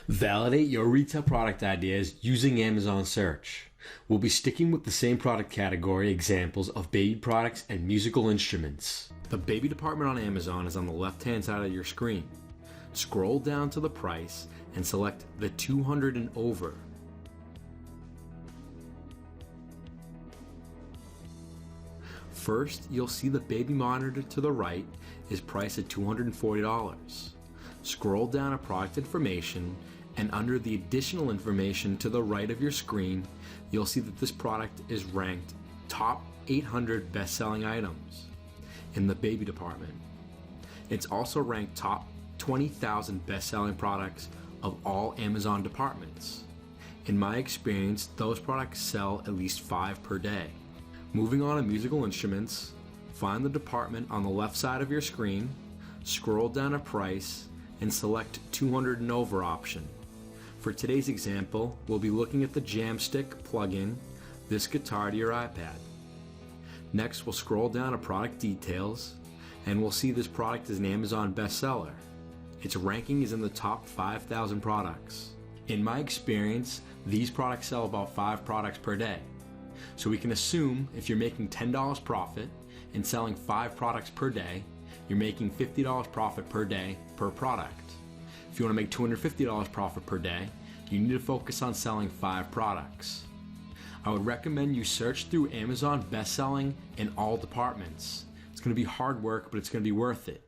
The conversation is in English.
Validate your retail product ideas using Amazon search. We'll be sticking with the same product category examples of baby products and musical instruments. The baby department on Amazon is on the left-hand side of your screen. Scroll down to the price and select the 200 and over. First, you'll see the baby monitor to the right is priced at $240. Scroll down to product information, and under the additional information to the right of your screen, you'll see that this product is ranked top 800 best-selling items in the baby department. It's also ranked top 20,000 best-selling products of all Amazon departments. In my experience, those products sell at least 5 per day. Moving on to musical instruments, find the department on the left side of your screen, scroll down to price, and select 200 and over option. For today's example, we'll be looking at the Jamstick plugin, this guitar to your iPad. Next, we'll scroll down to product details, and we'll see this product is an Amazon bestseller. Its ranking is in the top 5,000 products. In my experience, these products sell about 5 products per day. So we can assume if you're making $10 profit and selling 5 products per day, you're making $50 profit per day per product. If you want to make $250 profit per day, you need to focus on selling 5 products. I would recommend you search through Amazon best-selling in all departments. It's going to be hard work, but it's going to be worth it.